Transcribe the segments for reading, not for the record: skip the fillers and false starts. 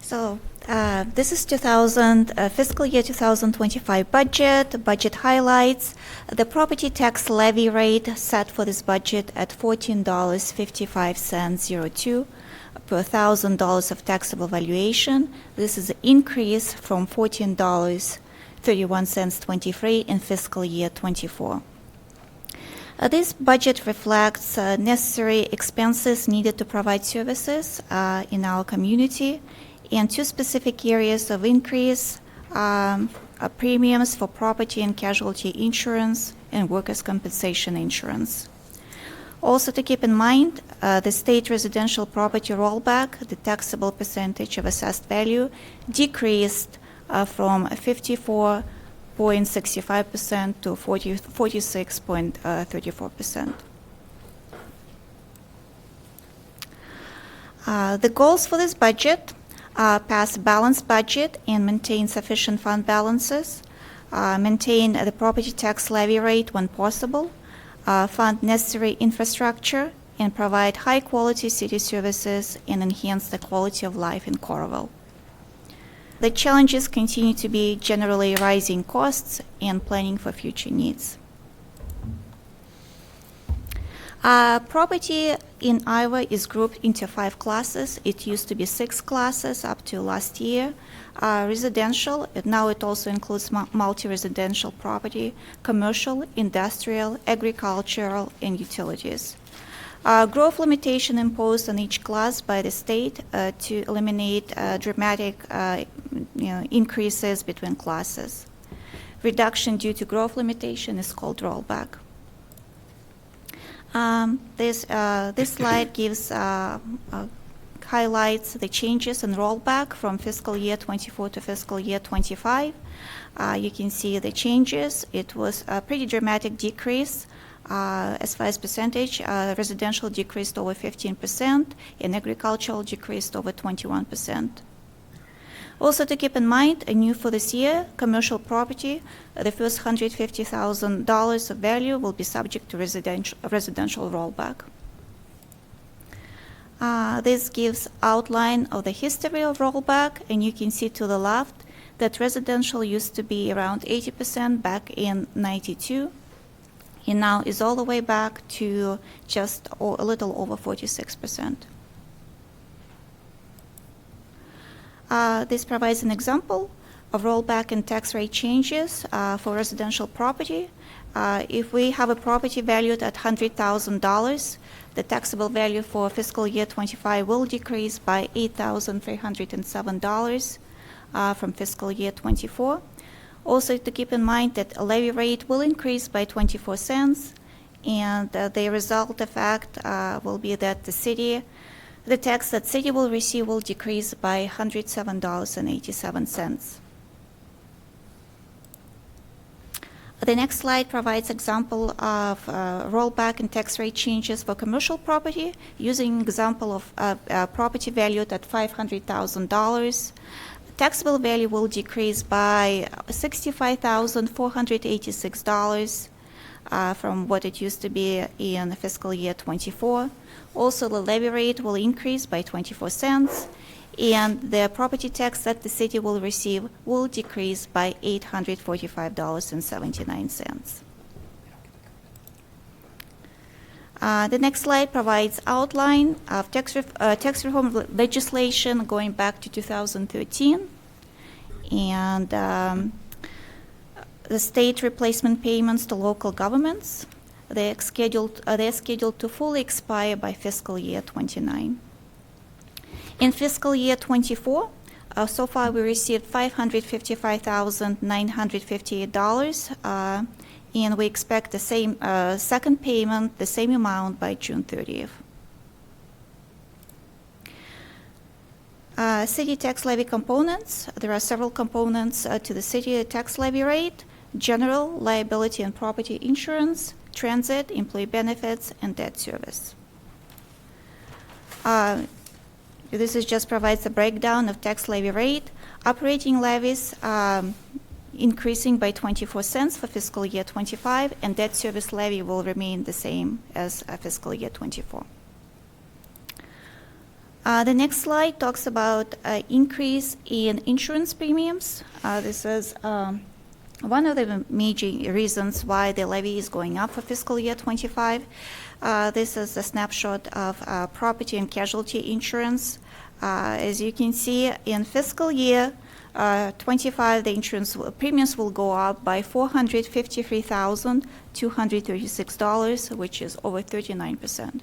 This is fiscal year 2025 budget highlights. The property tax levy rate set for this budget at $14.5502 per $1,000 of taxable valuation. This is an increase from $14.3123 in fiscal year 24. This budget reflects necessary expenses needed to provide services in our community, and two specific areas of increase are premiums for property and casualty insurance and workers' compensation insurance. Also to keep in mind, the state residential property rollback, the taxable percentage of assessed value, decreased from 54.65% to 46.34%. The goals for this budget: pass a balanced budget and maintain sufficient fund balances, maintain the property tax levy rate when possible, fund necessary infrastructure, and provide high-quality city services and enhance the quality of life in Coralville. The challenges continue to be generally rising costs and planning for future needs. Property in Iowa is grouped into 5 classes. It used to be 6 classes up to last year. Residential, now it also includes multi-residential property, commercial, industrial, agricultural, and utilities. Growth limitation imposed on each class by the state to eliminate dramatic increases between classes. Reduction due to growth limitation is called rollback. This slide gives highlights the changes in rollback from fiscal year 24 to fiscal year 25. You can see the changes. It was a pretty dramatic decrease as far as percentage. Residential decreased over 15% and agricultural decreased over 21%. Also to keep in mind, new for this year, commercial property, the first $150,000 of value will be subject to residential rollback. This gives outline of the history of rollback, and you can see to the left that residential used to be around 80% back in '92, and now is all the way back to just a little over 46%. This provides an example of rollback and tax rate changes for residential property. If we have a property valued at $100,000, the taxable value for fiscal year 25 will decrease by $8,307 from fiscal year 24. Also to keep in mind that a levy rate will increase by 24 cents, and the result effect will be that the tax that city will receive will decrease by $107.87. The next slide provides example of rollback and tax rate changes for commercial property using example of property valued at $500,000. Taxable value will decrease by $65,486 from what it used to be in fiscal year 24. Also, the levy rate will increase by 24 cents, and the property tax that the city will receive will decrease by $845.79. The next slide provides outline of tax reform legislation going back to 2013, and the state replacement payments to local governments. They're scheduled to fully expire by fiscal year 29. In fiscal year 24, so far we received $555,958, and we expect the same second payment, the same amount by June 30th. City tax levy components. There are several components to the city tax levy rate: general, liability and property insurance, transit, employee benefits, and debt service. This just provides a breakdown of tax levy rate. Operating levies increasing by 24 cents for fiscal year 25, and debt service levy will remain the same as fiscal year 24. The next slide talks about increase in insurance premiums. This is one of the major reasons why the levy is going up for fiscal year 25. This is a snapshot of property and casualty insurance. As you can see, in fiscal year 25, the insurance premiums will go up by $453,236, which is over 39%.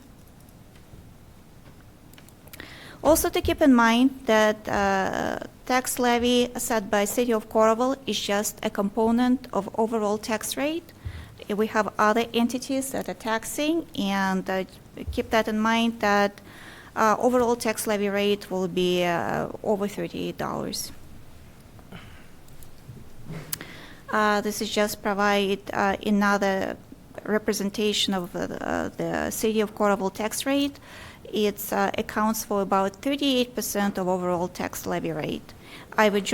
Also to keep in mind that tax levy set by City of Coralville is just a component of overall tax rate. We have other entities that are taxing, and keep that in mind that overall tax levy rate will be over $38. This is just provide another representation of the City of Coralville tax rate. It accounts for about 38% of overall tax levy rate. Ivy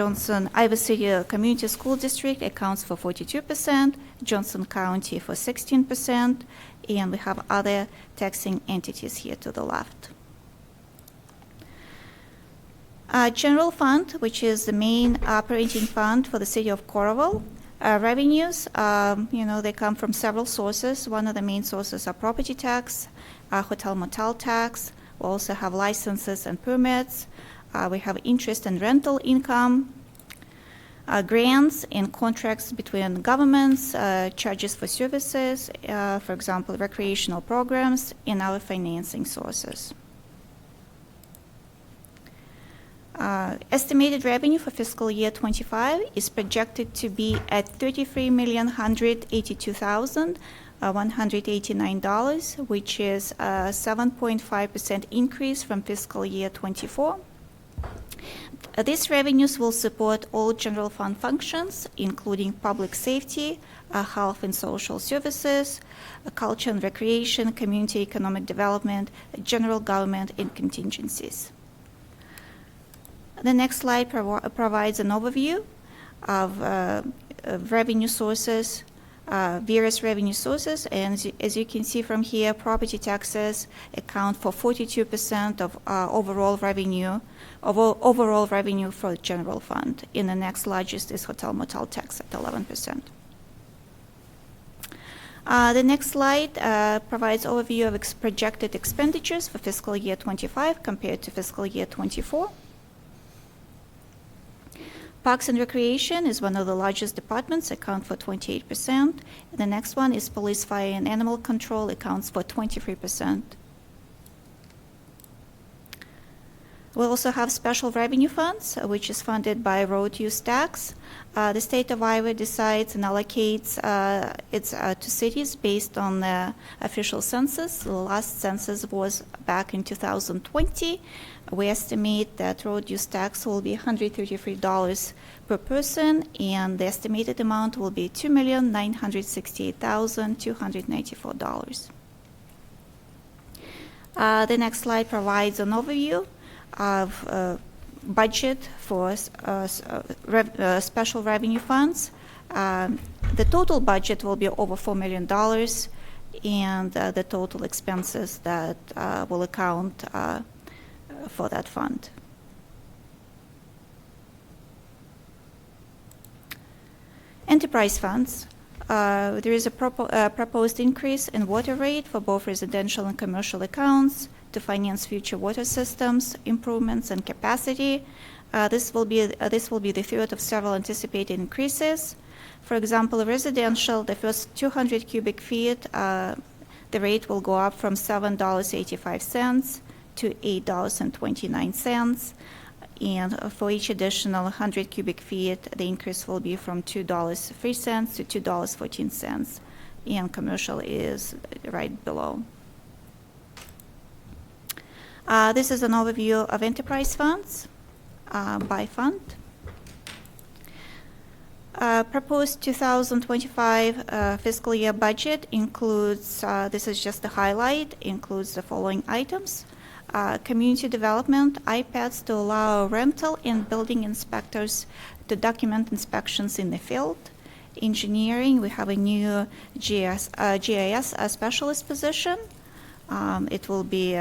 City Community School District accounts for 42%, Johnson County for 16%, and we have other taxing entities here to the left. General fund, which is the main operating fund for the City of Coralville. Revenues, they come from several sources. One of the main sources are property tax, hotel motel tax. We also have licenses and permits. We have interest and rental income, grants and contracts between governments, charges for services, for example, recreational programs, and our financing sources. Estimated revenue for fiscal year 25 is projected to be at $33,182,189, which is a 7.5% increase from fiscal year 24. These revenues will support all general fund functions, including public safety, health and social services, culture and recreation, community economic development, general government, and contingencies. The next slide provides an overview of revenue sources, various revenue sources, and as you can see from here, property taxes account for 42% of overall revenue for the general fund. And the next largest is hotel motel tax at 11%. The next slide provides overview of projected expenditures for fiscal year 25 compared to fiscal year 24. Parks and Recreation is one of the largest departments, account for 28%. The next one is Police, Fire, and Animal Control, accounts for 23%. We also have Special Revenue Funds, which is funded by road use tax. The state of Iowa decides and allocates its to cities based on the official census. The last census was back in 2020. We estimate that road use tax will be $133 per person, and the estimated amount will be $2,968,294. The next slide provides an overview of budget for special revenue funds. The total budget will be over $4 million, and the total expenses that will account for that fund. Enterprise funds. There is a proposed increase in water rate for both residential and commercial accounts to finance future water systems improvements and capacity. This will be the third of several anticipated increases. For example, residential, the first 200 cubic feet, the rate will go up from $7.85 to $8.29. And for each additional 100 cubic feet, the increase will be from $2.03 to $2.14. And commercial is right below. This is an overview of enterprise funds by fund. Proposed 2025 fiscal year budget includes, this is just a highlight, includes the following items. Community development, iPads to allow rental and building inspectors to document inspections in the field. Engineering, we have a new GIS specialist position. It will be,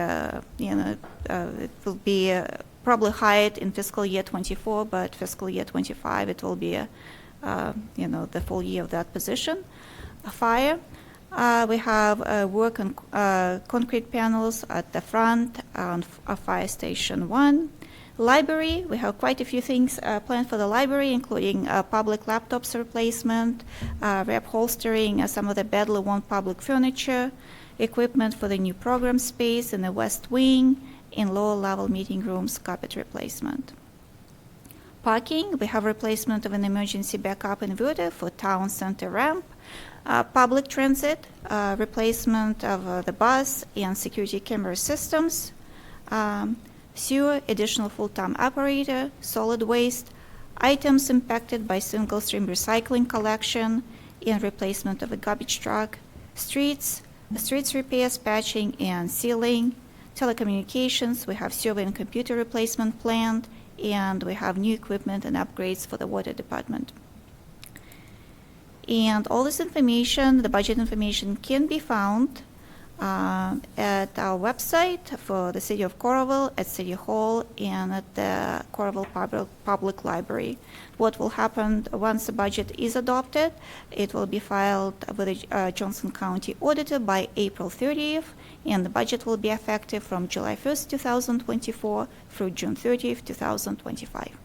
probably higher in fiscal year 24, but fiscal year 25, it will be, the full year of that position. Fire, we have work on concrete panels at the front on Fire Station 1. Library, we have quite a few things planned for the library, including public laptops replacement, reupholstering some of the badly worn public furniture, equipment for the new program space in the west wing, in lower level meeting rooms, carpet replacement. Parking, we have replacement of an emergency backup inverter for town center ramp. Public transit, replacement of the bus and security camera systems. Sewer, additional full-time operator. Solid waste, items impacted by single-stream recycling collection and replacement of a garbage truck. Streets repairs, patching and sealing. Telecommunications, we have server and computer replacement planned, and we have new equipment and upgrades for the water department. And all this information, the budget information, can be found at our website for the City of Coralville, at City Hall, and at the Coralville Public Library. What will happen once the budget is adopted, it will be filed with the Johnson County Auditor by April 30th, and the budget will be effective from July 1st, 2024 through June 30th, 2025.